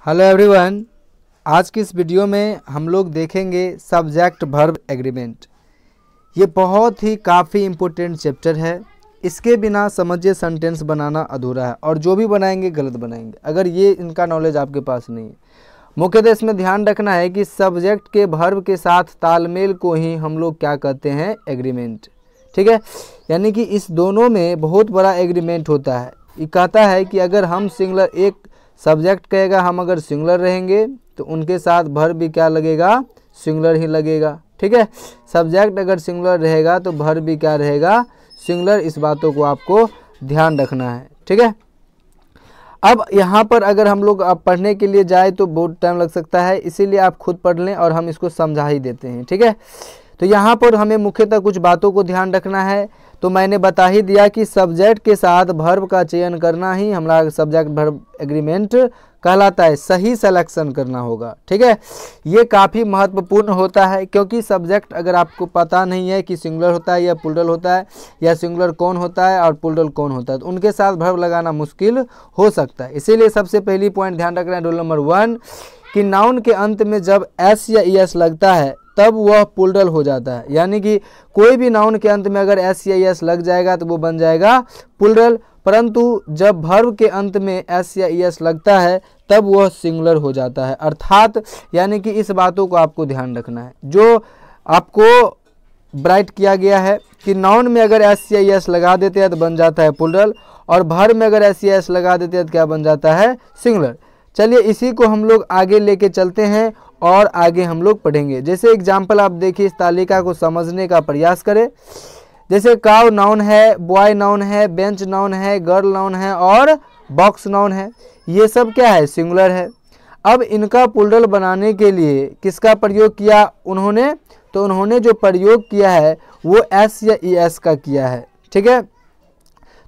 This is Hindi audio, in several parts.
हेलो एवरीवन, आज की इस वीडियो में हम लोग देखेंगे सब्जेक्ट वर्ब एग्रीमेंट। ये बहुत ही काफ़ी इम्पोर्टेंट चैप्टर है। इसके बिना समझिए सेंटेंस बनाना अधूरा है और जो भी बनाएंगे गलत बनाएंगे अगर ये इनका नॉलेज आपके पास नहीं है। मुख्यतः इसमें ध्यान रखना है कि सब्जेक्ट के वर्ब के साथ तालमेल को ही हम लोग क्या कहते हैं, एग्रीमेंट। ठीक है, यानी कि इस दोनों में बहुत बड़ा एग्रीमेंट होता है। ये कहता है कि अगर हम सिंगुलर, एक सब्जेक्ट कहेगा हम अगर सिंगुलर रहेंगे तो उनके साथ वर्ब भी क्या लगेगा, सिंगुलर ही लगेगा। ठीक है, सब्जेक्ट अगर सिंगुलर रहेगा तो वर्ब भी क्या रहेगा, सिंगुलर। इस बातों को आपको ध्यान रखना है। ठीक है, अब यहाँ पर अगर हम लोग पढ़ने के लिए जाए तो बहुत टाइम लग सकता है, इसीलिए आप खुद पढ़ लें और हम इसको समझा ही देते हैं। ठीक है, तो यहाँ पर हमें मुख्यतः कुछ बातों को ध्यान रखना है। तो मैंने बता ही दिया कि सब्जेक्ट के साथ वर्ब का चयन करना ही हमारा सब्जेक्ट वर्ब एग्रीमेंट कहलाता है। सही सिलेक्शन करना होगा। ठीक है, ये काफ़ी महत्वपूर्ण होता है क्योंकि सब्जेक्ट अगर आपको पता नहीं है कि सिंगुलर होता है या प्लूरल होता है या सिंगुलर कौन होता है और प्लूरल कौन होता है तो उनके साथ वर्ब लगाना मुश्किल हो सकता है। इसीलिए सबसे पहली पॉइंट ध्यान रखना है, रूल नंबर 1, कि नाउन के अंत में जब एस या ईएस लगता है तब वह प्लूरल हो जाता है। यानी कि कोई भी नाउन के अंत में अगर एस या एस लग जाएगा तो वो बन जाएगा प्लूरल, परंतु जब वर्ब के अंत में एस या एस लगता है तब वह सिंगुलर हो जाता है। अर्थात यानी कि इस बातों को आपको ध्यान रखना है जो आपको ब्राइट किया गया है कि नाउन में अगर एस या एस लगा देते हैं तो बन जाता है प्लूरल और वर्ब में अगर एस या एस लगा देते हैं तो क्या बन जाता है, सिंगुलर। चलिए इसी को हम लोग आगे लेके चलते हैं और आगे हम लोग पढ़ेंगे। जैसे एग्जाम्पल आप देखिए, इस तालिका को समझने का प्रयास करें। जैसे काउ नाउन है, बॉय नाउन है, बेंच नाउन है, गर्ल नाउन है और बॉक्स नाउन है। ये सब क्या है, सिंगुलर है। अब इनका प्लूरल बनाने के लिए किसका प्रयोग किया उन्होंने, तो उन्होंने जो प्रयोग किया है वो एस या ई एस का किया है। ठीक है,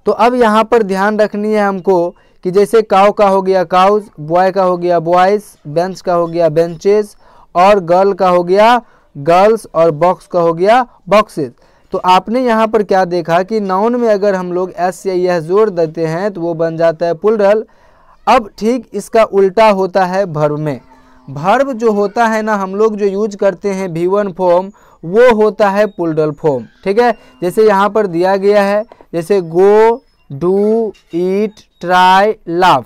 तो अब यहाँ पर ध्यान रखनी है हमको कि जैसे काउ का हो गया काउज, बॉय का हो गया बॉयज़, बेंच का हो गया बेंचेस और गर्ल का हो गया गर्ल्स और बॉक्स का हो गया बॉक्सेस। तो आपने यहाँ पर क्या देखा कि नाउन में अगर हम लोग एस या यह जोड़ देते हैं तो वो बन जाता है प्लूरल। अब ठीक इसका उल्टा होता है वर्ब में। वर्ब जो होता है ना, हम लोग जो यूज करते हैं V1 फॉर्म, वो होता है प्लूरल फॉर्म। ठीक है, जैसे यहाँ पर दिया गया है, जैसे गो, डू, ईट, ट्राई, लाफ।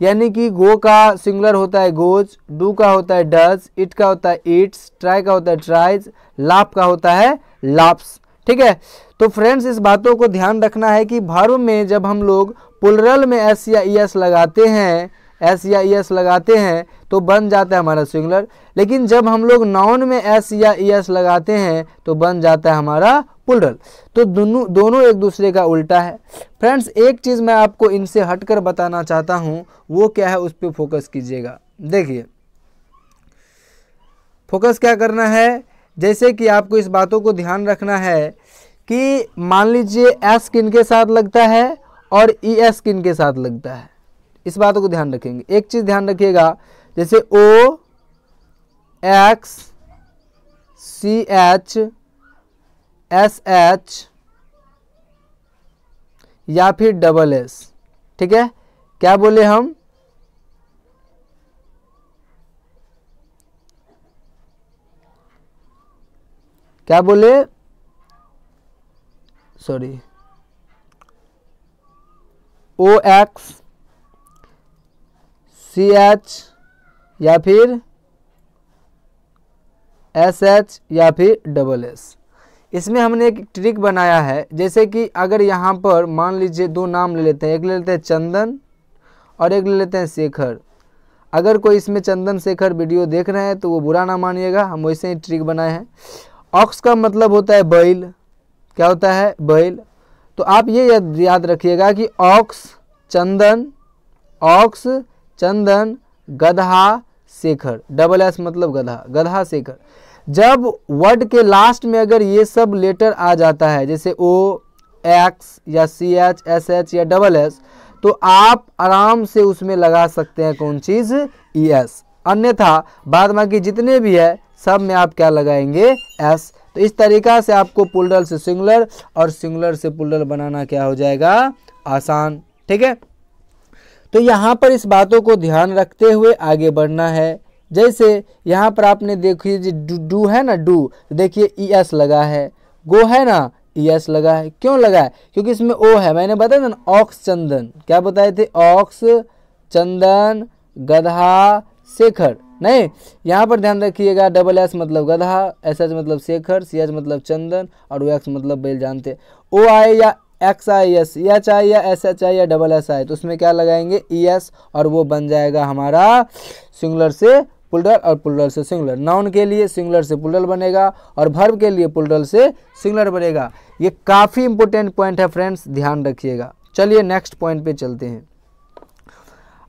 यानी कि गो का सिंगुलर होता है गोज, डू का होता है डज, इट का होता है ईट्स, ट्राई का होता है ट्राइज, लाफ का होता है लाफ्स। ठीक है, तो फ्रेंड्स इस बातों को ध्यान रखना है कि वर्ब में जब हम लोग प्लूरल में एस या ई एस लगाते हैं, एस या ई एस लगाते हैं तो बन जाता है हमारा सिंगुलर, लेकिन जब हम लोग नाउन में एस या ई एस लगाते हैं तो बन जाता है हमारा प्लूरल। तो दोनों एक दूसरे का उल्टा है। फ्रेंड्स एक चीज़ मैं आपको इनसे हटकर बताना चाहता हूँ, वो क्या है उस पर फोकस कीजिएगा। देखिए फोकस क्या करना है, जैसे कि आपको इस बातों को ध्यान रखना है कि मान लीजिए एस किन के साथ लगता है और ई एस किन के साथ लगता है, इस बातों को ध्यान रखेंगे। एक चीज़ ध्यान रखिएगा, जैसे O X C H S H या फिर डबल एस। ठीक है, क्या बोले हम, क्या बोले, सॉरी, ओ एक्स सी एच या फिर एस एच या फिर डबल एस। इसमें हमने एक ट्रिक बनाया है। जैसे कि अगर यहाँ पर मान लीजिए दो नाम ले लेते हैं, एक ले लेते हैं चंदन और एक ले लेते हैं शेखर। अगर कोई इसमें चंदन शेखर वीडियो देख रहे हैं तो वो बुरा ना मानिएगा, हम वैसे ही ट्रिक बनाए हैं। ऑक्स का मतलब होता है बैल, क्या होता है, बैल। तो आप ये याद रखिएगा कि ऑक्स चंदन गधा शेखर, डबल एस मतलब गधा, गधा शेखर। जब वर्ड के लास्ट में अगर ये सब लेटर आ जाता है, जैसे ओ एक्स या सी एच एस एच या डबल एस, तो आप आराम से उसमें लगा सकते हैं कौन चीज़, ई एस। अन्यथा बाद बाकी जितने भी है सब में आप क्या लगाएंगे, एस। तो इस तरीक़ा से आपको प्लूरल से सिंगुलर और सिंगुलर से प्लूरल बनाना क्या हो जाएगा, आसान। ठीक है, तो यहाँ पर इस बातों को ध्यान रखते हुए आगे बढ़ना है। जैसे यहाँ पर आपने देखिए डू है ना, डू, देखिए ES लगा है, गो है ना, ES लगा है। क्यों लगा है? क्योंकि इसमें ओ है। मैंने बताया ना, ऑक्स चंदन, क्या बताए थे? ऑक्स चंदन गधा शेखर। नहीं, यहाँ पर ध्यान रखिएगा, SS मतलब गधा, SS मतलब शेखर, CH मतलब चंदन और OX मतलब बैल। जानते ओ आए या एक्स आए या CH आए या SH आए या SS आए तो उसमें क्या लगाएंगे? ES, और वो बन जाएगा हमारा सिंगुलर से प्लूरल और प्लूरल से सिंगुलर। नाउन के लिए सिंगुलर से प्लूरल बनेगा और वर्ब के लिए प्लूरल से सिंगुलर बनेगा। ये काफ़ी इंपॉर्टेंट पॉइंट है फ्रेंड्स, ध्यान रखिएगा। चलिए नेक्स्ट पॉइंट पे चलते हैं।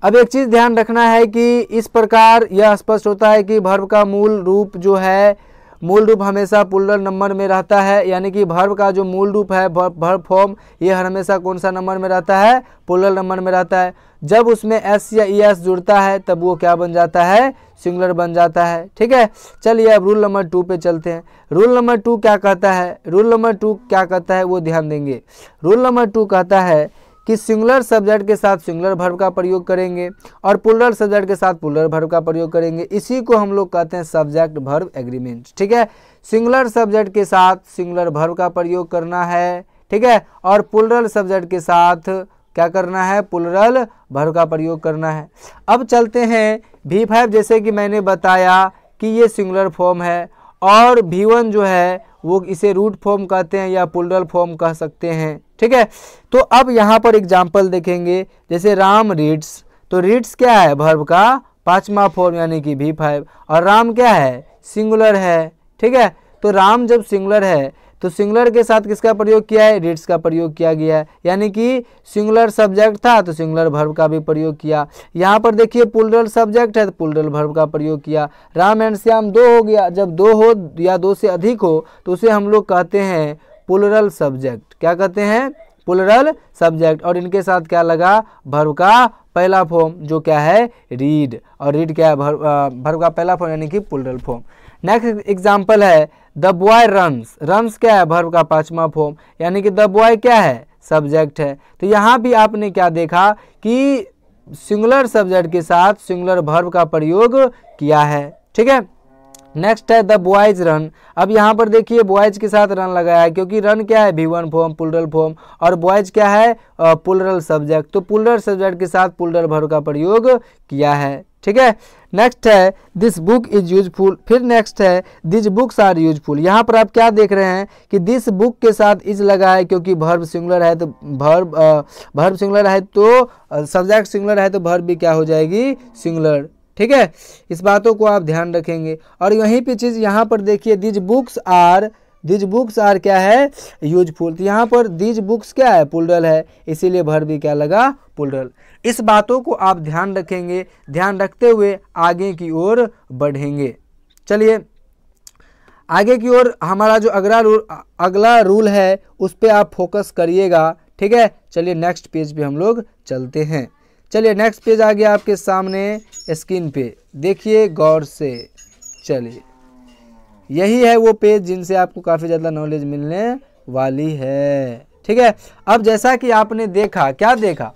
अब एक चीज़ ध्यान रखना है कि इस प्रकार यह स्पष्ट होता है कि वर्ब का मूल रूप जो है, मूल रूप हमेशा प्लूरल नंबर में रहता है। यानी कि वर्ब का जो मूल रूप है, वर्ब फॉर्म, ये हमेशा कौन सा नंबर में रहता है? प्लूरल नंबर में रहता है। जब उसमें S या ES जुड़ता है तब वो क्या बन जाता है? सिंगुलर बन जाता है। ठीक है, चलिए अब रूल नंबर 2 पे चलते हैं। रूल नंबर 2 क्या कहता है? रूल नंबर 2 क्या कहता है वो ध्यान देंगे। रूल नंबर 2 कहता है कि सिंगुलर सब्जेक्ट के साथ सिंगुलर वर्ब का प्रयोग करेंगे और प्लूरल सब्जेक्ट के साथ प्लूरल वर्ब का प्रयोग करेंगे। इसी को हम लोग कहते हैं सब्जेक्ट वर्ब एग्रीमेंट। ठीक है, सिंगुलर सब्जेक्ट के साथ सिंगुलर वर्ब का प्रयोग करना है। ठीक है, और प्लूरल सब्जेक्ट के साथ क्या करना है? प्लूरल वर्ब का प्रयोग करना है। अब चलते हैं V5। जैसे कि मैंने बताया कि ये सिंगुलर फॉर्म है और V1 जो है वो इसे रूट फॉर्म कहते हैं या प्लूरल फॉर्म कह सकते हैं। ठीक है, तो अब यहाँ पर एग्जाम्पल देखेंगे। जैसे राम रीड्स, तो रीड्स क्या है? वर्ब का 5वां फॉर्म यानी कि V5, और राम क्या है? सिंगुलर है। ठीक है, तो राम जब सिंगुलर है तो सिंगुलर के साथ किसका प्रयोग किया है? रीड्स का प्रयोग किया गया है। यानी कि सिंगुलर सब्जेक्ट था तो सिंगुलर वर्ब का भी प्रयोग किया। यहाँ पर देखिए प्लूरल सब्जेक्ट है तो प्लूरल वर्ब का प्रयोग किया। राम एंड श्याम 2 हो गया। जब 2 हो या 2 से अधिक हो तो उसे हम लोग कहते हैं प्लूरल सब्जेक्ट। क्या कहते हैं? Plural subject. और इनके साथ क्या लगा? वर्ब का पहला फॉर्म जो क्या है? रीड। और रीड क्या है? वर्ब का पहला फॉर्म यानी कि प्लूरल फॉर्म। नेक्स्ट एग्जाम्पल है द बॉय रन्स। रन्स क्या है? वर्ब का 5वां फॉर्म यानी कि द बॉय क्या है? सब्जेक्ट है। तो यहाँ भी आपने क्या देखा कि सिंगुलर सब्जेक्ट के साथ सिंगुलर वर्ब का प्रयोग किया है। ठीक है, नेक्स्ट है द बॉयज रन। अब यहाँ पर देखिए बॉयज के साथ रन लगाया है क्योंकि रन क्या है? V1 फॉर्म, प्लूरल फॉर्म, और बॉयज क्या है? Plural subject. तो प्लूरल सब्जेक्ट के साथ प्लूरल वर्ब का प्रयोग किया है। ठीक है, नेक्स्ट है दिस बुक इज यूजफुल। फिर नेक्स्ट है दिस बुक्स आर यूजफुल। यहाँ पर आप क्या देख रहे हैं कि दिस बुक के साथ इज लगा है क्योंकि वर्ब सिंगुलर है तो वर्ब सिंगुलर है तो सब्जेक्ट सिंगुलर है तो वर्ब भी क्या हो जाएगी? सिंगुलर। ठीक है, इस बातों को आप ध्यान रखेंगे। और यहीं पे चीज़ यहाँ पर देखिए दिज बुक्स आर क्या है? यूजफुल। तो यहाँ पर दिज बुक्स क्या है? प्लूरल है, इसीलिए वर्ब भी क्या लगा? प्लूरल। इस बातों को आप ध्यान रखेंगे, ध्यान रखते हुए आगे की ओर बढ़ेंगे। चलिए आगे की ओर हमारा जो अगला रूल है उस पर आप फोकस करिएगा। ठीक है, चलिए नेक्स्ट पेज पे हम लोग चलते हैं। चलिए नेक्स्ट पेज आ गया आपके सामने स्क्रीन पे, देखिए गौर से। चलिए यही है वो पेज जिनसे आपको काफ़ी ज़्यादा नॉलेज मिलने वाली है। ठीक है, अब जैसा कि आपने देखा, क्या देखा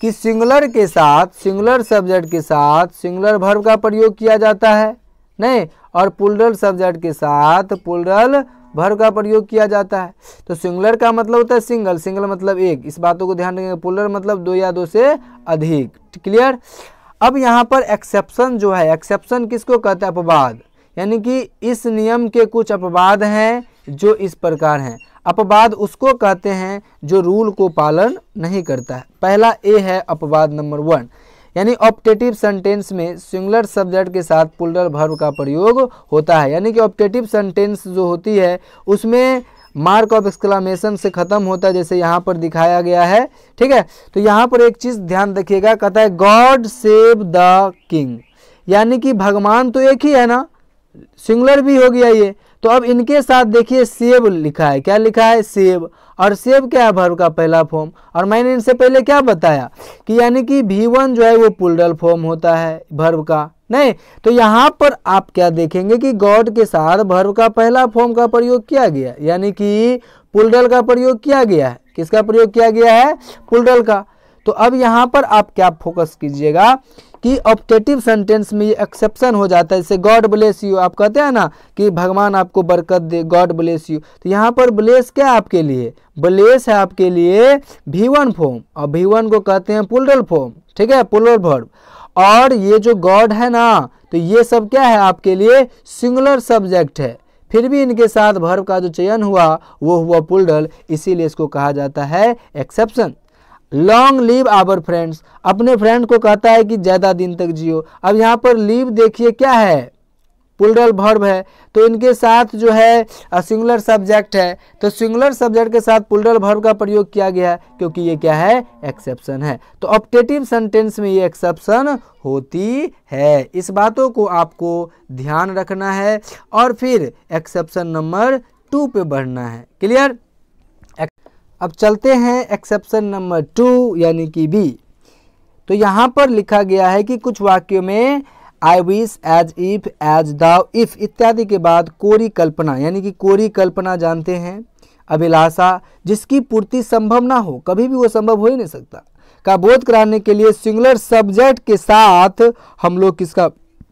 कि सिंगुलर के साथ सिंगुलर सब्जेक्ट के साथ सिंगुलर वर्ब का प्रयोग किया जाता है, नहीं, और प्लूरल सब्जेक्ट के साथ प्लूरल वर्ब का प्रयोग किया जाता है। तो सिंगुलर का मतलब होता है सिंगल, सिंगल मतलब एक, इस बातों को ध्यान रखेंगे। प्लूरल मतलब 2 या 2 से अधिक। क्लियर। अब यहाँ पर एक्सेप्शन जो है, एक्सेप्शन किसको कहते हैं? अपवाद। यानी कि इस नियम के कुछ अपवाद हैं जो इस प्रकार हैं। अपवाद उसको कहते हैं जो रूल को पालन नहीं करता है। पहला ए है अपवाद नंबर 1, यानी ऑप्टेटिव सेंटेंस में सिंगुलर सब्जेक्ट के साथ प्लूरल वर्ब का प्रयोग होता है। यानी कि ऑप्टेटिव सेंटेंस जो होती है उसमें मार्क ऑफ एक्सक्लेमेशन से ख़त्म होता है, जैसे यहाँ पर दिखाया गया है। ठीक है, तो यहाँ पर एक चीज़ ध्यान रखिएगा, कहता है गॉड सेव द किंग। यानी कि भगवान तो एक ही है ना, सिंगुलर भी हो गया ये। तो अब इनके साथ देखिए सेव लिखा है। क्या लिखा है? सेव। और सेव क्या है? वर्ब का पहला फॉर्म। और मैंने इनसे पहले क्या बताया कि यानी कि V1 जो है वो प्लूरल फॉर्म होता है वर्ब का, नहीं। तो यहाँ पर आप क्या देखेंगे कि गॉड के साथ वर्ब का पहला फॉर्म का प्रयोग किया गया, यानी कि प्लूरल का प्रयोग किया गया है। किसका प्रयोग किया गया है? प्लूरल का। तो अब यहाँ पर आप क्या फोकस कीजिएगा कि ऑप्टेटिव सेंटेंस में ये एक्सेप्शन हो जाता है। जैसे गॉड ब्लेस यू, आप कहते हैं ना कि भगवान आपको बरकत दे, गॉड ब्लेस यू, तो यहाँ पर ब्लेस क्या है आपके लिए, ब्लेस है आपके लिए V1 फॉर्म, और V1 को कहते हैं प्लूरल फॉर्म, ठीक है, प्लूरल वर्ब। और ये जो गॉड है ना, तो ये सब क्या है आपके लिए सिंगुलर सब्जेक्ट है, फिर भी इनके साथ वर्ब का जो चयन हुआ वो हुआ प्लूरल, इसीलिए इसको कहा जाता है exception. Long live our friends, अपने फ्रेंड को कहता है कि ज़्यादा दिन तक जियो। अब यहाँ पर लिव देखिए क्या है, प्लूरल वर्ब है, तो इनके साथ जो है सिंगुलर सब्जेक्ट है, तो सिंगुलर सब्जेक्ट के साथ प्लूरल वर्ब का प्रयोग किया गया है, क्योंकि ये क्या है, एक्सेप्शन है। तो ऑप्टेटिव सेंटेंस में ये एक्सेप्शन होती है। इस बातों को आपको ध्यान रखना है और फिर एक्सेप्शन नंबर 2 पे बढ़ना है। क्लियर। अब चलते हैं एक्सेप्शन नंबर 2 यानी कि बी। तो यहाँ पर लिखा गया है कि कुछ वाक्यों में I wish, as if, as though, if इत्यादि के बाद कोरी कल्पना, यानी कि कोरी कल्पना जानते हैं अभिलाषा, जिसकी पूर्ति संभव ना हो, कभी भी वो संभव हो ही नहीं सकता, का बोध कराने के लिए सिंगुलर सब्जेक्ट के साथ हम लोग किसका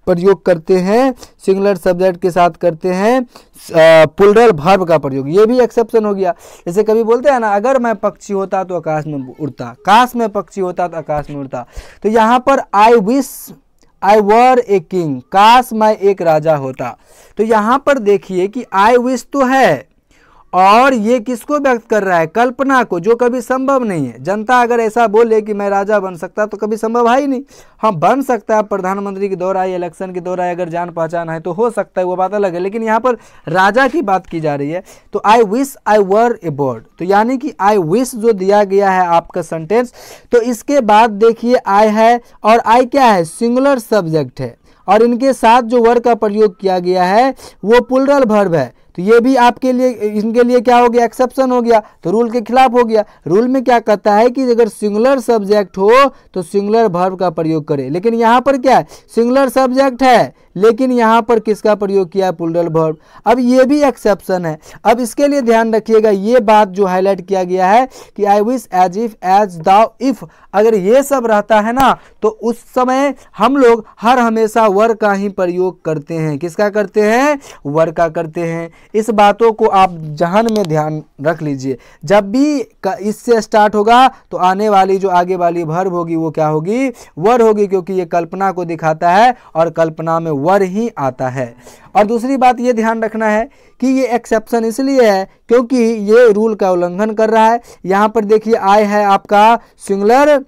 प्रयोग करते हैं, सिंगुलर सब्जेक्ट के साथ करते हैं प्लूरल वर्ब का प्रयोग। ये भी एक्सेप्शन हो गया। जैसे कभी बोलते हैं ना, अगर मैं पक्षी होता तो आकाश में उड़ता, काश मैं पक्षी होता तो आकाश में उड़ता। तो यहाँ पर I wish I were a king, काश मैं एक राजा होता। तो यहाँ पर देखिए कि आई विश तो है और ये किसको व्यक्त कर रहा है, कल्पना को, जो कभी संभव नहीं है। जनता अगर ऐसा बोले कि मैं राजा बन सकता तो कभी संभव है ही नहीं। हाँ, बन सकता है, प्रधानमंत्री के दौर आए, इलेक्शन के दौर आए, अगर जान पहचान है तो हो सकता है, वो बात अलग है, लेकिन यहाँ पर राजा की बात की जा रही है। तो I wish I were A bird, तो यानी कि आई विश जो दिया गया है आपका सेंटेंस, तो इसके बाद देखिए आई है, और आई क्या है, सिंगुलर सब्जेक्ट है, और इनके साथ जो वर्ड का प्रयोग किया गया है वो प्लूरल वर्ब है। तो ये भी आपके लिए, इनके लिए क्या हो गया, एक्सेप्शन हो गया, तो रूल के खिलाफ हो गया। रूल में क्या कहता है कि अगर सिंगुलर सब्जेक्ट हो तो सिंगुलर वर्ब का प्रयोग करें, लेकिन यहाँ पर क्या है, सिंगुलर सब्जेक्ट है लेकिन यहाँ पर किसका प्रयोग किया, प्लूरल वर्ब। अब ये भी एक्सेप्शन है। अब इसके लिए ध्यान रखिएगा, ये बात जो हाईलाइट किया गया है कि I wish, as if, as though, if, अगर ये सब रहता है ना, तो उस समय हम लोग हर हमेशा वर का ही प्रयोग करते हैं। किसका करते हैं, वर का करते हैं। इस बातों को आप जहन में ध्यान रख लीजिए। जब भी इससे स्टार्ट होगा तो आने वाली जो आगे वाली वर्ब होगी वो क्या होगी, वर होगी, क्योंकि ये कल्पना को दिखाता है और कल्पना में वर ही आता है। और दूसरी बात ये ध्यान रखना है कि ये एक्सेप्शन इसलिए है क्योंकि ये रूल का उल्लंघन कर रहा है। यहाँ पर देखिए आई है आपका सिंगुलर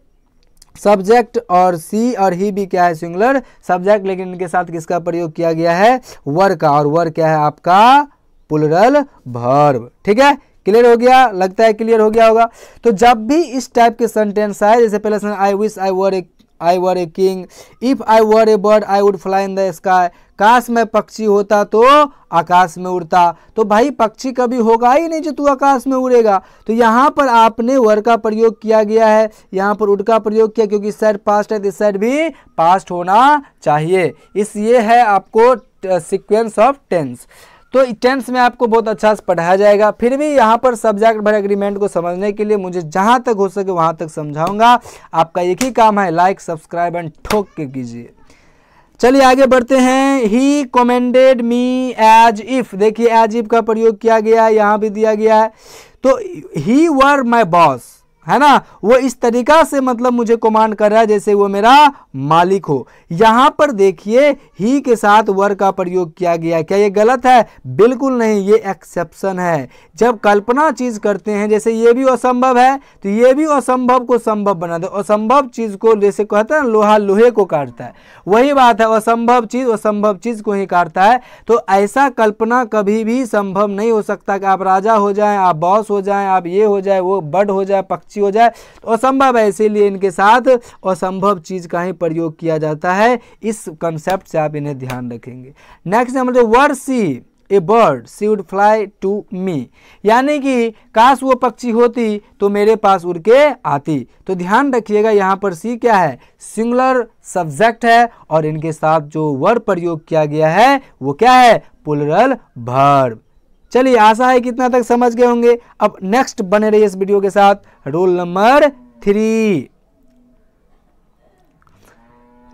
सब्जेक्ट और सी और ही भी क्या है, सिंगुलर सब्जेक्ट, लेकिन इनके साथ किसका प्रयोग किया गया है, वर का, और वर क्या है आपका, प्लूरल वर्ब। ठीक है, क्लियर हो गया, लगता है क्लियर हो गया होगा। तो जब भी इस टाइप के सेंटेंस आए, जैसे पहले I wish I were a king, if I were A bird I would fly in the sky, काश मैं पक्षी होता तो आकाश में उड़ता। तो भाई पक्षी कभी होगा ही नहीं जो तू आकाश में उड़ेगा। तो यहाँ पर आपने वर का प्रयोग किया गया है, यहाँ पर उड का प्रयोग किया, क्योंकि इस साइड पास्ट है तो इस साइड भी पास्ट होना चाहिए। इस ये है आपको सीक्वेंस ऑफ टेंस। तो टेंस में आपको बहुत अच्छा से पढ़ाया जाएगा। फिर भी यहाँ पर सब्जेक्ट वर्ब एग्रीमेंट को समझने के लिए मुझे जहाँ तक हो सके वहाँ तक समझाऊंगा। आपका एक ही काम है, लाइक सब्सक्राइब एंड ठोक के कीजिए। चलिए आगे बढ़ते हैं। ही कमेंडेड मी एज इफ, देखिए एज इफ का प्रयोग किया गया है, यहाँ भी दिया गया है। तो ही वर माई बॉस, है ना, वो इस तरीका से मतलब मुझे कमांड कर रहा है जैसे वो मेरा मालिक हो। यहाँ पर देखिए ही के साथ वर का प्रयोग किया गया। क्या ये गलत है? बिल्कुल नहीं, ये एक्सेप्शन है। जब कल्पना चीज करते हैं, जैसे ये भी असंभव है तो ये भी असंभव को संभव बना दो। असंभव चीज को, जैसे कहते हैं लोहा लोहे को काटता है, वही बात है, असंभव चीज को ही काटता है। तो ऐसा कल्पना कभी भी संभव नहीं हो सकता कि आप राजा हो जाएं, आप बॉस हो जाएं, आप ये हो जाए, वो बर्ड हो जाए, पक्षी हो जाए, तो असंभव है। इसीलिए इनके साथ असंभव चीज का ही प्रयोग किया जाता है। इस कंसेप्ट से आप इन्हें ध्यान रखेंगे। नेक्स्ट नंबर जो were she a bird she would fly to me, यानी कि काश वो पक्षी होती तो मेरे पास उड़ के आती। तो ध्यान रखिएगा यहाँ पर सी क्या है, सिंगुलर सब्जेक्ट है, और इनके साथ जो वर्ड प्रयोग किया गया है वो क्या है, प्लूरल वर्ब। चलिए आशा है कितना तक समझ गए होंगे। अब नेक्स्ट बने रहिए इस वीडियो के साथ। Rule number 3।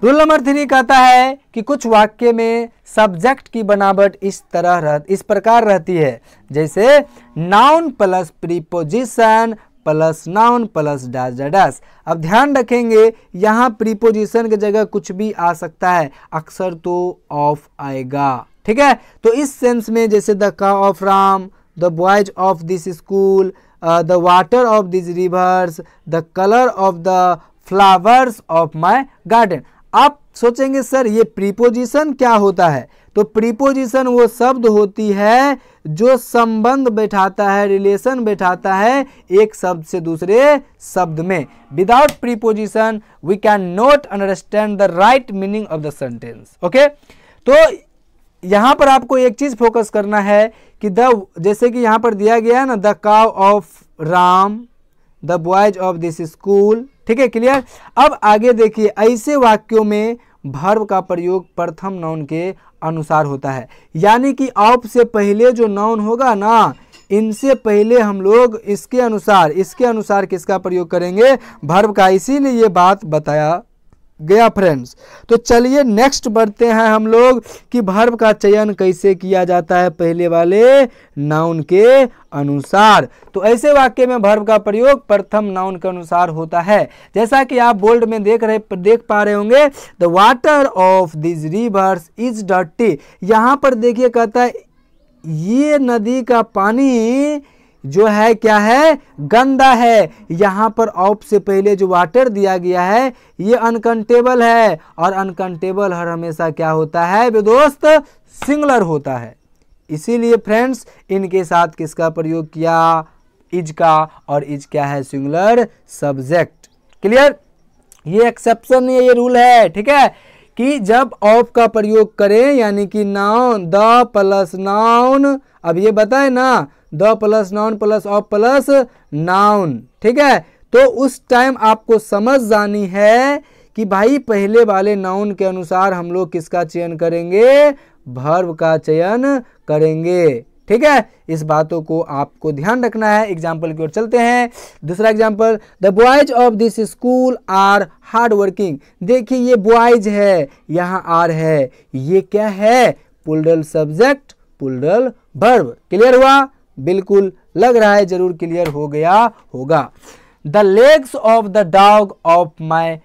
रूल नंबर 3 कहता है कि कुछ वाक्य में सब्जेक्ट की बनावट इस प्रकार रहती है, जैसे noun plus preposition plus noun plus dash dash. अब ध्यान रखेंगे यहाँ प्रीपोजिशन की जगह कुछ भी आ सकता है, अक्सर तो ऑफ आएगा, ठीक है। तो इस सेंस में जैसे the cow of Ram, the boys of this school, the water of this reverse, the colour of the flowers of my garden. आप सोचेंगे सर ये प्रीपोजिशन क्या होता है, तो प्रीपोजिशन वो शब्द होती है जो संबंध बैठाता है, रिलेशन बैठाता है एक शब्द से दूसरे शब्द में। Without preposition we can not understand the right meaning of the sentence. Okay, तो यहां पर आपको एक चीज फोकस करना है कि जैसे कि यहां पर दिया गया है ना, the cow of Ram, the boys of this school, ठीक है, क्लियर। अब आगे देखिए, ऐसे वाक्यों में वर्ब का प्रयोग प्रथम नाउन के अनुसार होता है, यानी कि ऑफ से पहले जो नाउन होगा ना, इनसे पहले हम लोग इसके अनुसार किसका प्रयोग करेंगे, वर्ब का। इसीलिए ये बात बताया गया फ्रेंड्स। तो चलिए नेक्स्ट बढ़ते हैं हम लोग कि वर्ब का चयन कैसे किया जाता है पहले वाले नाउन के अनुसार। तो ऐसे वाक्य में वर्ब का प्रयोग प्रथम नाउन के अनुसार होता है, जैसा कि आप बोल्ड में देख पा रहे होंगे, the water of this reverse is dirty. यहाँ पर देखिए कहता है ये नदी का पानी जो है क्या है, गंदा है। यहाँ पर ऑफ से पहले जो वाटर दिया गया है ये अनकंटेबल है, और अनकंटेबल हर हमेशा क्या होता है बे दोस्त, सिंगुलर होता है। इसीलिए फ्रेंड्स इनके साथ किसका प्रयोग किया, इज का, और इज क्या है, सिंगुलर सब्जेक्ट। क्लियर, ये एक्सेप्शन है, ये रूल है, ठीक है, कि जब ऑफ का प्रयोग करें यानी कि नाउन द प्लस नाउन, अब ये बताए ना the plus noun plus of plus noun, ठीक है, तो उस टाइम आपको समझ जानी है कि भाई पहले वाले नाउन के अनुसार हम लोग किसका चयन करेंगे, वर्ब का चयन करेंगे, ठीक है। इस बातों को आपको ध्यान रखना है। एग्जाम्पल की ओर चलते हैं। दूसरा example, the boys of this school are hard working. देखिए ये बॉयज है, यहाँ आर है, ये क्या है, plural subject plural verb. Clear हुआ, बिल्कुल लग रहा है जरूर क्लियर हो गया होगा। The legs of the dog of my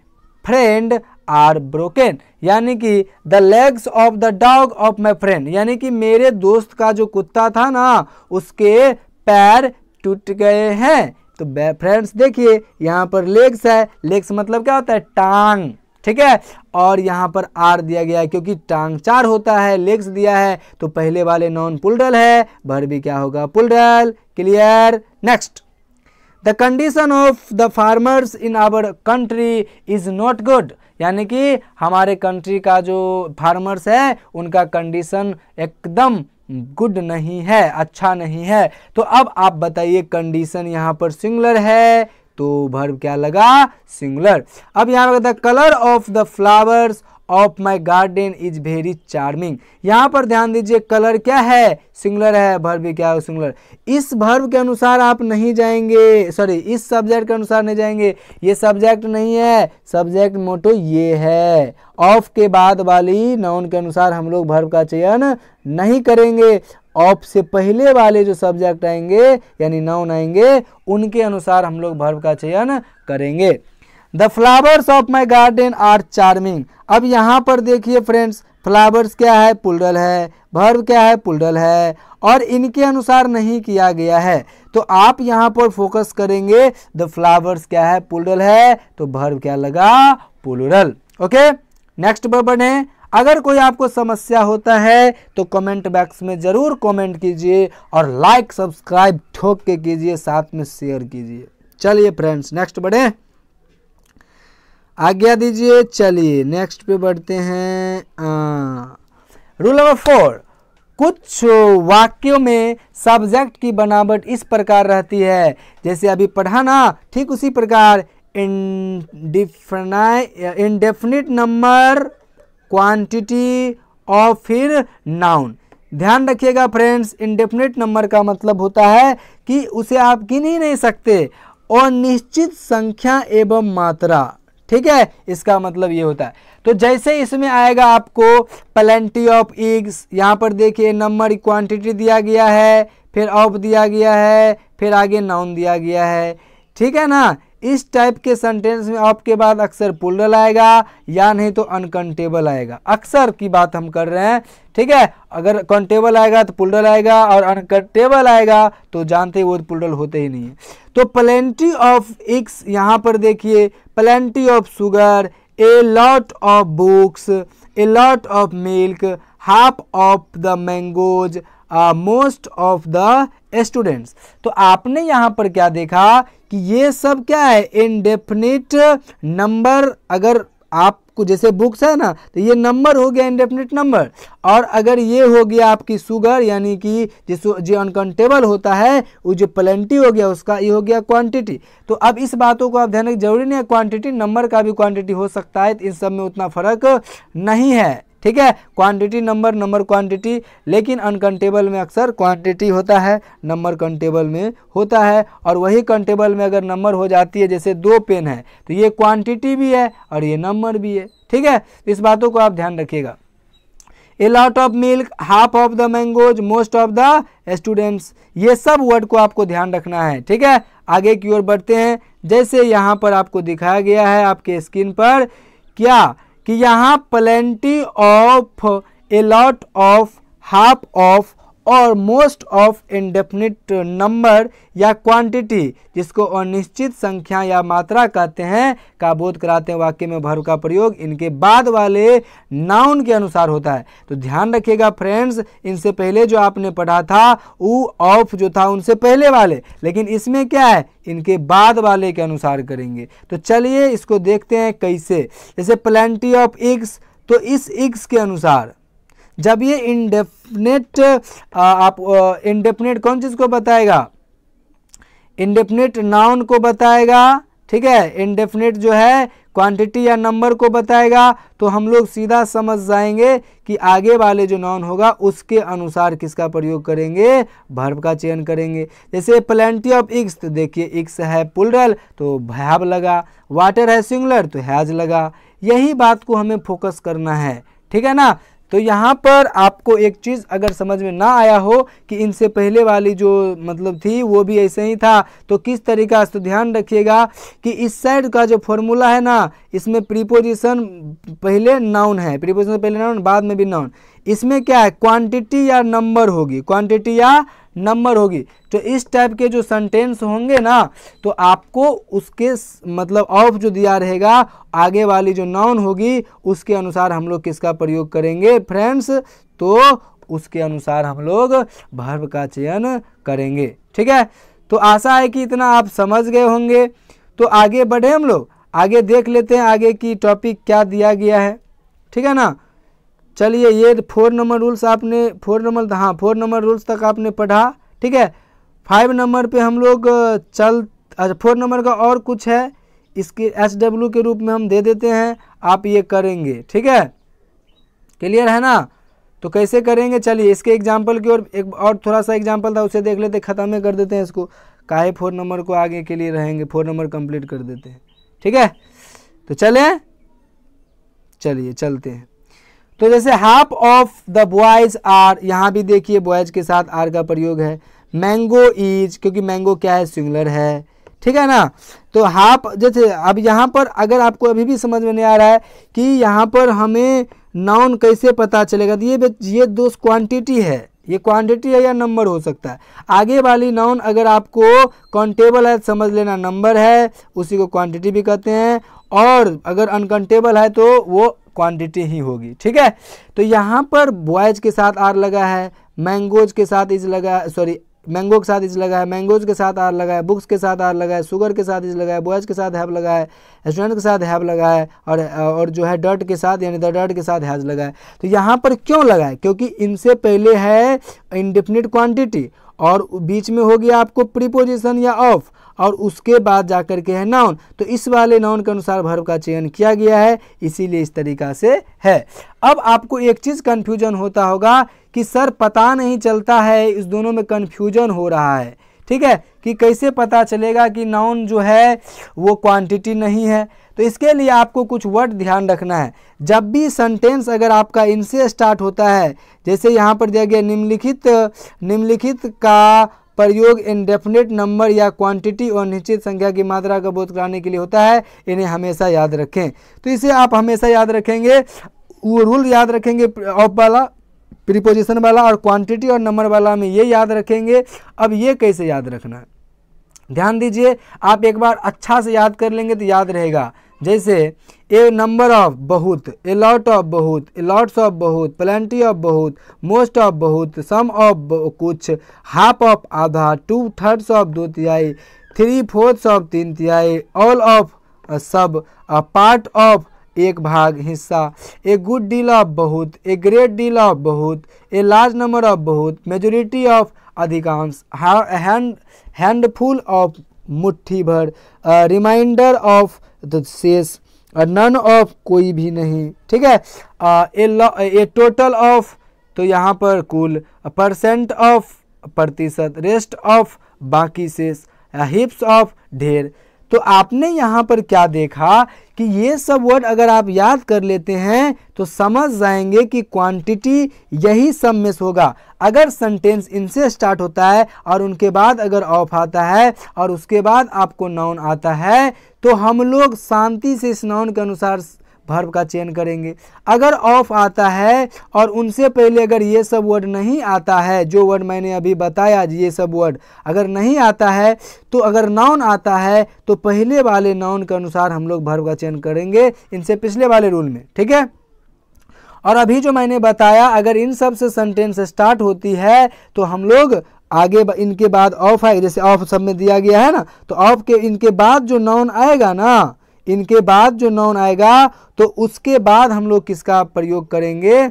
friend are broken, यानी कि the legs of the dog of my friend, यानी कि मेरे दोस्त का जो कुत्ता था ना उसके पैर टूट गए हैं। तो फ्रेंड्स देखिए यहाँ पर लेग्स है, लेग्स मतलब क्या होता है, टांग, ठीक है, और यहाँ पर आर दिया गया है क्योंकि टांग 4 होता है, लेग्स दिया है, तो पहले वाले नॉन प्लूरल है, वर्ब भी क्या होगा, plural. Clear. Next, the condition of the farmers in our country is not good, यानी कि हमारे कंट्री का जो फार्मर्स है उनका कंडीशन एकदम गुड नहीं है, अच्छा नहीं है। तो अब आप बताइए, कंडीशन यहाँ पर सिंगुलर है तो वर्ब क्या लगा, सिंगुलर। अब यहाँ the colour of the flowers of my garden is very charming, यहाँ पर ध्यान दीजिए कलर क्या है, सिंगुलर है, वर्ब भी क्या है, सिंगुलर। इस वर्ब के अनुसार आप नहीं जाएंगे, सॉरी इस सब्जेक्ट के अनुसार नहीं जाएंगे, ये सब्जेक्ट नहीं है, सब्जेक्ट मोटो ये है। ऑफ के बाद वाली नाउन के अनुसार हम लोग वर्ब का चयन नहीं करेंगे, ऑफ से पहले वाले जो सब्जेक्ट आएंगे यानी नाउन आएंगे उनके अनुसार हम लोग वर्ब का चयन करेंगे। The flowers of my garden are charming, अब यहाँ पर देखिए फ्रेंड्स, फ्लावर्स क्या है, प्लूरल है, वर्ब क्या है, प्लूरल है, और इनके अनुसार नहीं किया गया है, तो आप यहाँ पर फोकस करेंगे द फ्लावर्स क्या है, प्लूरल है, तो वर्ब क्या लगा, प्लूरल। ओके, नेक्स्ट पर बढ़े। अगर कोई आपको समस्या होता है तो कमेंट बॉक्स में जरूर कमेंट कीजिए और लाइक सब्सक्राइब ठोक के कीजिए, साथ में शेयर कीजिए। चलिए फ्रेंड्स नेक्स्ट बढ़े, आज्ञा दीजिए। चलिए नेक्स्ट पे बढ़ते हैं। रूल नंबर 4, कुछ वाक्यों में सब्जेक्ट की बनावट इस प्रकार रहती है, जैसे अभी पढ़ा ना, ठीक उसी प्रकार इंडेफिनिट नंबर, क्वांटिटी और फिर नाउन। ध्यान रखिएगा फ्रेंड्स, इंडेफिनिट नंबर का मतलब होता है कि उसे आप गिन ही नहीं सकते, और निश्चित संख्या एवं मात्रा, ठीक है, इसका मतलब ये होता है। तो जैसे इसमें आएगा आपको प्लेंटी ऑफ एग्स, यहाँ पर देखिए नंबर क्वांटिटी दिया गया है, फिर ऑफ दिया गया है, फिर आगे नाउन दिया गया है, ठीक है ना। इस टाइप के सेंटेंस में ऑफ के बाद अक्सर प्लूरल आएगा या नहीं तो अनकाउंटेबल आएगा। अक्सर की बात हम कर रहे हैं, ठीक है। अगर काउंटेबल आएगा तो प्लूरल आएगा और अनकाउंटेबल आएगा तो जानते ही वो प्लूरल होते ही नहीं है। तो प्लेंटी ऑफ एग्स, यहाँ पर देखिए plenty of sugar, a lot of books, a lot of milk, half of the mangoes, most of the students. तो आपने यहाँ पर क्या देखा कि ये सब क्या है, इंडेफिनिट नंबर। अगर आपको जैसे बुक्स है ना तो ये नंबर हो गया इंडेफिनिट नंबर, और अगर ये हो गया आपकी शुगर यानी कि जो अनकाउंटेबल होता है, वो जो प्लेंटी हो गया उसका ये हो गया क्वांटिटी। तो अब इस बातों को आप ध्यान रखिए, जरूरी नहीं है क्वांटिटी, नंबर का भी क्वांटिटी हो सकता है, इन सब में उतना फर्क नहीं है, ठीक है। क्वांटिटी नंबर, नंबर क्वांटिटी, लेकिन अनकाउंटेबल में अक्सर क्वांटिटी होता है, नंबर काउंटेबल में होता है। और वही काउंटेबल में अगर नंबर हो जाती है, जैसे 2 पेन है तो ये क्वांटिटी भी है और ये नंबर भी है, ठीक है। इस बातों को आप ध्यान रखिएगा। A lot of milk, half of the mangoes, most of the students, ये सब वर्ड को आपको ध्यान रखना है, ठीक है। आगे की ओर बढ़ते हैं। जैसे यहाँ पर आपको दिखाया गया है आपके स्क्रीन पर क्या कि यहाँ plenty of, a lot of, half of और मोस्ट ऑफ इंडेफिनिट नंबर या क्वांटिटी, जिसको अनिश्चित संख्या या मात्रा कहते हैं, का बोध कराते हैं वाक्य में वर्ब का प्रयोग इनके बाद वाले नाउन के अनुसार होता है। तो ध्यान रखिएगा फ्रेंड्स, इनसे पहले जो आपने पढ़ा था वो ऑफ जो था उनसे पहले वाले, लेकिन इसमें क्या है, इनके बाद वाले के अनुसार करेंगे। तो चलिए इसको देखते हैं कैसे। जैसे प्लेंटी ऑफ एग्स, तो इस एग्स के अनुसार जब ये इंडेफिनिट, आप इंडेफिनिट कौन चीज़ को बताएगा, इंडेफिनिट नाउन को बताएगा, ठीक है। इंडेफिनिट जो है क्वांटिटी या नंबर को बताएगा, तो हम लोग सीधा समझ जाएंगे कि आगे वाले जो नाउन होगा उसके अनुसार किसका प्रयोग करेंगे, वर्ब का चयन करेंगे। जैसे प्लेंटी ऑफ एग्स, तो देखिए एग्स है प्लूरल तो हैव लगा, वाटर है सिंगुलर तो हैज लगा। यही बात को हमें फोकस करना है, ठीक है ना। तो यहाँ पर आपको एक चीज़ अगर समझ में ना आया हो कि इनसे पहले वाली जो मतलब थी वो भी ऐसे ही था, तो किस तरीका से, तो ध्यान रखिएगा कि इस साइड का जो फॉर्मूला है ना, इसमें प्रीपोजिशन पहले नाउन है, प्रीपोजिशन पहले नाउन बाद में भी नाउन। इसमें क्या है, क्वांटिटी या नंबर होगी, क्वांटिटी या नंबर होगी। तो इस टाइप के जो सेंटेंस होंगे ना, तो आपको उसके मतलब ऑफ जो दिया रहेगा, आगे वाली जो नाउन होगी उसके अनुसार हम लोग किसका प्रयोग करेंगे फ्रेंड्स, तो उसके अनुसार हम लोग वर्ब का चयन करेंगे, ठीक है। तो आशा है कि इतना आप समझ गए होंगे। तो आगे बढ़े हम लोग, आगे देख लेते हैं आगे की टॉपिक क्या दिया गया है, ठीक है ना। चलिए ये 4 नंबर रूल्स आपने 4 नंबर रूल्स तक आपने पढ़ा, ठीक है। 5 नंबर पे हम लोग 4 नंबर का और कुछ है, इसके SW के रूप में हम दे देते हैं, आप ये करेंगे, ठीक है। क्लियर है ना। तो कैसे करेंगे, चलिए इसके एग्जाम्पल की ओर एक और थोड़ा सा एग्जाम्पल था उसे देख लेते, ख़त्म कर देते हैं इसको, काहे 4 नंबर को आगे के लिए रहेंगे, 4 नंबर कंप्लीट कर देते हैं, ठीक है। तो चलिए चलते हैं। तो जैसे half of the boys are, यहाँ भी देखिए बॉयज के साथ आर का प्रयोग है। मैंगो इज, क्योंकि मैंगो क्या है, सिंगुलर है, ठीक है ना। तो हाफ, जैसे अब यहाँ पर अगर आपको अभी भी समझ में नहीं आ रहा है कि यहाँ पर हमें नाउन कैसे पता चलेगा, तो ये दो क्वांटिटी है, ये क्वांटिटी है या नंबर हो सकता है। आगे वाली नाउन अगर आपको काउंटेबल है समझ लेना नंबर है, उसी को क्वांटिटी भी कहते हैं, और अगर अनकाउंटेबल है तो वो क्वांटिटी ही होगी, ठीक है। तो यहाँ पर बॉयज के साथ आर लगा है, मैंगोज के साथ इज लगा है, सॉरी मैंगो के साथ इज लगा है, मैंगोज के साथ आर लगा है, बुक्स के साथ आर लगा है, शुगर के साथ इज लगा है, बॉयज के साथ हैव लगा है, स्टूडेंट के साथ हैव लगा है, और जो है डॉट के साथ यानी द डॉट के साथ हैज लगा है। तो यहाँ पर क्यों लगा है, क्योंकि इनसे पहले है इंडेफिनिट क्वांटिटी और बीच में हो गया आपको प्रीपोजिशन या ऑफ, और उसके बाद जाकर के है नाउन। तो इस वाले नाउन के अनुसार वर्ब का चयन किया गया है, इसीलिए इस तरीका से है। अब आपको एक चीज़ कन्फ्यूजन होता होगा कि सर पता नहीं चलता है, इस दोनों में कन्फ्यूजन हो रहा है, ठीक है, कि कैसे पता चलेगा कि नाउन जो है वो क्वांटिटी नहीं है। तो इसके लिए आपको कुछ वर्ड ध्यान रखना है। जब भी सेंटेंस अगर आपका इनसे स्टार्ट होता है, जैसे यहाँ पर दिया गया निम्नलिखित का प्रयोग इंडेफिनिट नंबर या क्वांटिटी और निश्चित संख्या की मात्रा का बोध कराने के लिए होता है, इन्हें हमेशा याद रखें। तो इसे आप हमेशा याद रखेंगे, वो रूल याद रखेंगे ऑफ वाला, प्रीपोजिशन वाला, और क्वांटिटी और नंबर वाला में ये याद रखेंगे। अब ये कैसे याद रखना है, ध्यान दीजिए, आप एक बार अच्छा से याद कर लेंगे तो याद रहेगा। जैसे ए नंबर ऑफ बहुत, ए लॉट ऑफ बहुत, ए लॉट्स ऑफ बहुत, प्लेंटी ऑफ बहुत, मोस्ट ऑफ बहुत, सम ऑफ कुछ, हाफ ऑफ आधा, 2/3 ऑफ 2/3, 3/4 ऑफ 3/3, ऑल ऑफ सब, पार्ट ऑफ एक भाग हिस्सा, ए गुड डील ऑफ बहुत, ए ग्रेट डील ऑफ बहुत, ए लार्ज नंबर ऑफ बहुत, मेजोरिटी ऑफ अधिकांश, हैंडफुल ऑफ मुट्ठी भर, रिमाइंडर ऑफ द शेष, नन ऑफ कोई भी नहीं, ठीक है। ए टोटल ऑफ, तो यहाँ पर कुल, परसेंट ऑफ प्रतिशत, रेस्ट ऑफ बाकी शेष, हिप्स ऑफ ढेर। तो आपने यहाँ पर क्या देखा कि ये सब वर्ड अगर आप याद कर लेते हैं तो समझ जाएंगे कि क्वांटिटी यही सब में से होगा। अगर सेंटेंस इनसे स्टार्ट होता है और उनके बाद अगर ऑफ आता है और उसके बाद आपको नाउन आता है तो हम लोग शांति से इस नाउन के अनुसार वर्ब का चयन करेंगे। अगर ऑफ आता है और उनसे पहले अगर ये सब वर्ड नहीं आता है, जो वर्ड मैंने अभी बताया, ये सब वर्ड अगर नहीं आता है, तो अगर नाउन आता है तो पहले वाले नाउन के अनुसार हम लोग वर्ब का चयन करेंगे, इनसे पिछले वाले रूल में, ठीक है। और अभी जो मैंने बताया, अगर इन सब से सेंटेंस स्टार्ट होती है तो हम लोग आगे इनके बाद ऑफ आएगा, जैसे ऑफ सब में दिया गया है ना, तो ऑफ के इनके बाद जो नाउन आएगा ना, इनके बाद जो नाउन आएगा तो उसके बाद हम लोग किसका प्रयोग करेंगे,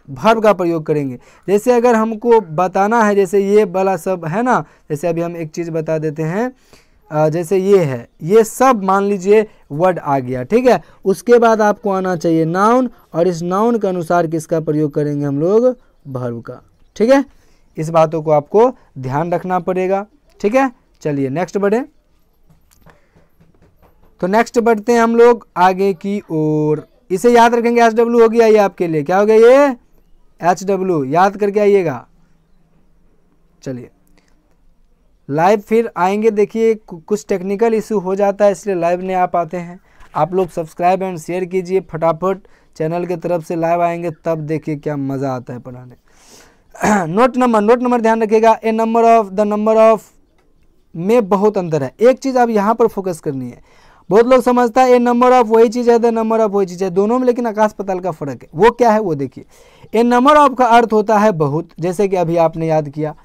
वर्ब का प्रयोग करेंगे। जैसे अगर हमको बताना है, जैसे ये वाला सब है ना, जैसे अभी हम एक चीज़ बता देते हैं, जैसे ये है, ये सब मान लीजिए वर्ड आ गया, ठीक है। उसके बाद आपको आना चाहिए नाउन, और इस नाउन के अनुसार किसका प्रयोग करेंगे हम लोग, वर्ब का, ठीक है। इस बातों को आपको ध्यान रखना पड़ेगा, ठीक है। चलिए नेक्स्ट बढ़े। तो नेक्स्ट बढ़ते हैं हम लोग आगे की ओर। इसे याद रखेंगे, HW हो गया ये आपके लिए, क्या हो गया ये, HW, याद करके आइएगा। चलिए लाइव फिर आएंगे, देखिए कुछ टेक्निकल इशू हो जाता है इसलिए लाइव नहीं आ पाते हैं। आप लोग सब्सक्राइब एंड शेयर कीजिए फटाफट, चैनल की तरफ से लाइव आएंगे तब देखिए क्या मज़ा आता है पढ़ाने। नोट नंबर ध्यान रखिएगा। A number of, the number of में बहुत अंतर है। एक चीज़ आप यहाँ पर फोकस करनी है, बहुत लोग समझता है ए नंबर ऑफ वही चीज़ है, द नंबर ऑफ वही चीज़ है, दोनों में लेकिन आकाश पाताल का फर्क है। वो क्या है वो देखिए। ए नंबर ऑफ का अर्थ होता है बहुत, जैसे कि अभी आपने याद किया,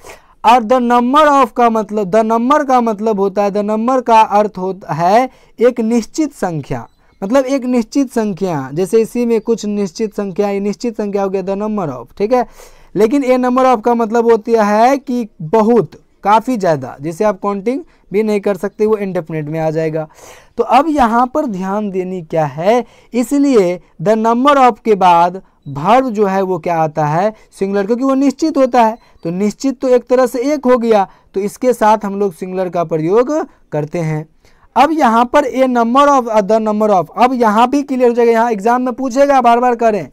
और द नंबर ऑफ का मतलब, द नंबर का मतलब होता है, द नंबर का अर्थ होता है एक निश्चित संख्या, मतलब एक निश्चित संख्या, जैसे इसी में कुछ निश्चित संख्या, ये निश्चित संख्या हो गया द नंबर ऑफ, ठीक है। लेकिन ए नंबर ऑफ का मतलब होता है कि बहुत, काफ़ी ज़्यादा, जिसे आप काउंटिंग भी नहीं कर सकते, वो इंडेफिनिट में आ जाएगा। तो अब यहाँ पर ध्यान देनी क्या है, इसलिए द नंबर ऑफ के बाद वर्ब जो है वो क्या आता है, सिंगुलर, क्योंकि वो निश्चित होता है। तो निश्चित तो एक तरह से एक हो गया, तो इसके साथ हम लोग सिंगुलर का प्रयोग करते हैं। अब यहाँ पर a number of, the number of, अब यहाँ भी क्लियर हो जाएगा, यहाँ एग्जाम में पूछेगा, बार बार करें।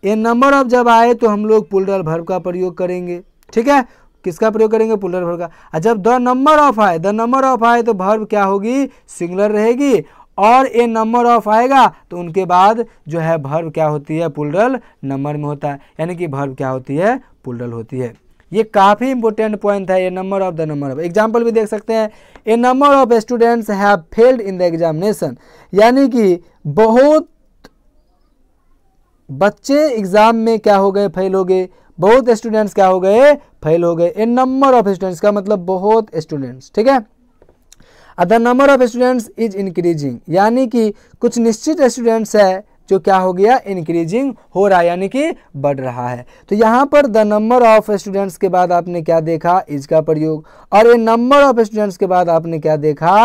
ए नंबर ऑफ जब आए तो हम लोग प्लूरल वर्ब का प्रयोग करेंगे, ठीक है। किसका प्रयोग करेंगे, प्लूरल वर्ब का। जब द नंबर ऑफ आए, द नंबर ऑफ आए तो वर्ब क्या होगी, सिंगुलर रहेगी, और ए नंबर ऑफ आएगा तो उनके बाद जो है वर्ब क्या होती है, प्लूरल नंबर में होता है, यानी कि वर्ब क्या होती है, प्लूरल होती है। ये काफ़ी इंपॉर्टेंट पॉइंट है, a number of, the number of. Example भी देख सकते हैं, a number of students have failed in the examination, यानी कि बहुत बच्चे एग्जाम में क्या हो गए, फेल हो गए, बहुत स्टूडेंट्स क्या हो गए, फेल हो गए। ए नंबर ऑफ स्टूडेंट्स का मतलब बहुत स्टूडेंट्स, ठीक है। The number of students is increasing, यानी कि कुछ निश्चित स्टूडेंट्स है जो क्या हो गया, इंक्रीजिंग हो रहा है, यानी कि बढ़ रहा है। तो यहाँ पर द नंबर ऑफ स्टूडेंट्स के बाद आपने क्या देखा, इज का प्रयोग, और ए नंबर ऑफ स्टूडेंट्स के बाद आपने क्या देखा,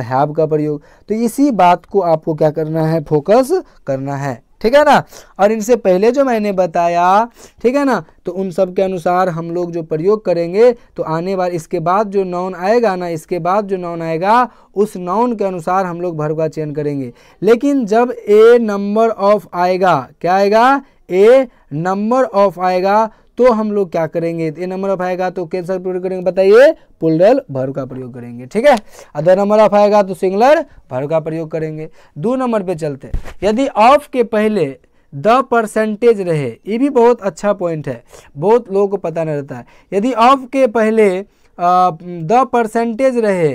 हैव का प्रयोग। तो इसी बात को आपको क्या करना है, फोकस करना है, ठीक है ना। और इनसे पहले जो मैंने बताया, ठीक है ना, तो उन सब के अनुसार हम लोग जो प्रयोग करेंगे तो आने वाले इसके बाद जो नाउन आएगा ना, इसके बाद जो नाउन आएगा उस नाउन के अनुसार हम लोग वर्ब का चयन करेंगे। लेकिन जब ए नंबर ऑफ आएगा, क्या आएगा, ए नंबर ऑफ आएगा, तो हम लोग क्या करेंगे, ए नंबर ऑफ आएगा तो कैसा प्रयोग करेंगे बताइए, प्लूरल वर्ब का प्रयोग करेंगे। ठीक है, अदर नंबर ऑफ आएगा तो सिंगुलर वर्ब का प्रयोग करेंगे। 2 नंबर पे चलते हैं। यदि ऑफ के पहले द परसेंटेज रहे, ये भी बहुत अच्छा पॉइंट है, बहुत लोगों को पता नहीं रहता है। यदि ऑफ के पहले द परसेंटेज रहे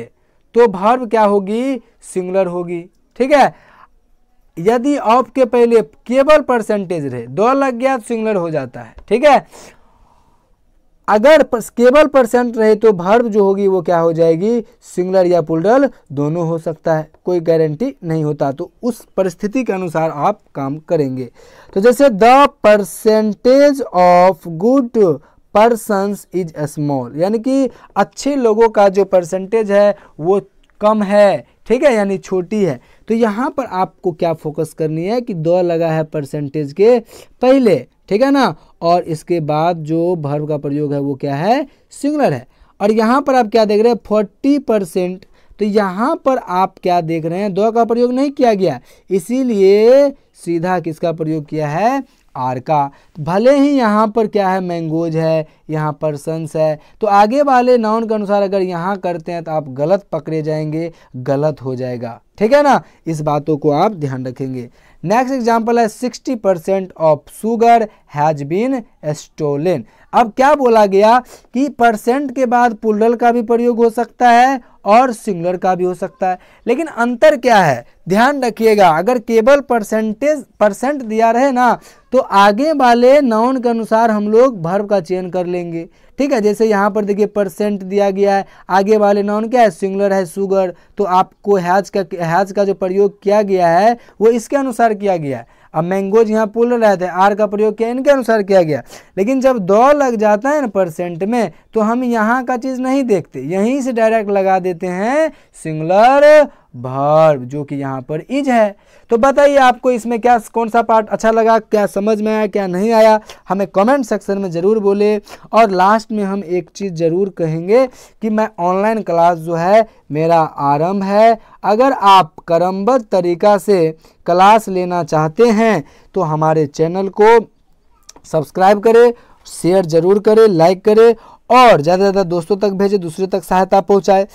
तो वर्ब क्या होगी, सिंगुलर होगी। ठीक है, यदि ऑफ के पहले केवल परसेंटेज रहे, दो लग गया तो सिंगुलर हो जाता है। ठीक है, अगर केवल परसेंट रहे तो वर्ब जो होगी वो क्या हो जाएगी, सिंगुलर या प्लूरल दोनों हो सकता है, कोई गारंटी नहीं होता। तो उस परिस्थिति के अनुसार आप काम करेंगे। तो जैसे the percentage of good persons is small, यानी कि अच्छे लोगों का जो परसेंटेज है वो कम है। ठीक है, यानी छोटी है। तो यहाँ पर आपको क्या फोकस करनी है कि द लगा है परसेंटेज के पहले, ठीक है ना, और इसके बाद जो वर्ब का प्रयोग है वो क्या है, सिंगुलर है। और यहाँ पर आप क्या देख रहे हैं, 40%, तो यहाँ पर आप क्या देख रहे हैं, द का प्रयोग नहीं किया गया, इसीलिए सीधा किसका प्रयोग किया है, आर का। भले ही यहाँ पर क्या है, मैंगोज है, यहाँ पर्सन्स है, तो आगे वाले नाउन के अनुसार अगर यहाँ करते हैं तो आप गलत पकड़े जाएंगे, गलत हो जाएगा। ठीक है ना, इस बातों को आप ध्यान रखेंगे। नेक्स्ट एग्जाम्पल है 60% of sugar has been stolen. अब क्या बोला गया कि परसेंट के बाद प्लूरल का भी प्रयोग हो सकता है और सिंगुलर का भी हो सकता है, लेकिन अंतर क्या है, ध्यान रखिएगा। अगर केवल परसेंट दिया रहे ना तो आगे वाले नाउन के अनुसार हम लोग वर्ब का चयन कर लेंगे। ठीक है, जैसे यहाँ पर देखिए परसेंट दिया गया है, आगे वाले नाउन क्या है, सिंगुलर है शुगर, तो आपको हैज का जो प्रयोग किया गया है वो इसके अनुसार किया गया है। अब मैंगोज यहाँ प्लूरल रहते हैं, आर का प्रयोग किया इनके अनुसार किया गया। लेकिन जब दो लग जाता है ना परसेंट में तो हम यहाँ का चीज़ नहीं देखते, यहीं से डायरेक्ट लगा देते हैं सिंगुलर वर्ब, जो कि यहाँ पर इज है। तो बताइए आपको इसमें क्या, कौन सा पार्ट अच्छा लगा, क्या समझ में आया, क्या नहीं आया, हमें कमेंट सेक्शन में ज़रूर बोले। और लास्ट में हम एक चीज़ ज़रूर कहेंगे कि मैं ऑनलाइन क्लास जो है मेरा आरंभ है। अगर आप क्रमबद्ध तरीका से क्लास लेना चाहते हैं तो हमारे चैनल को सब्सक्राइब करें, शेयर ज़रूर करें, लाइक करें और ज़्यादा से ज़्यादा दोस्तों तक भेजें, दूसरे तक सहायता पहुँचाए।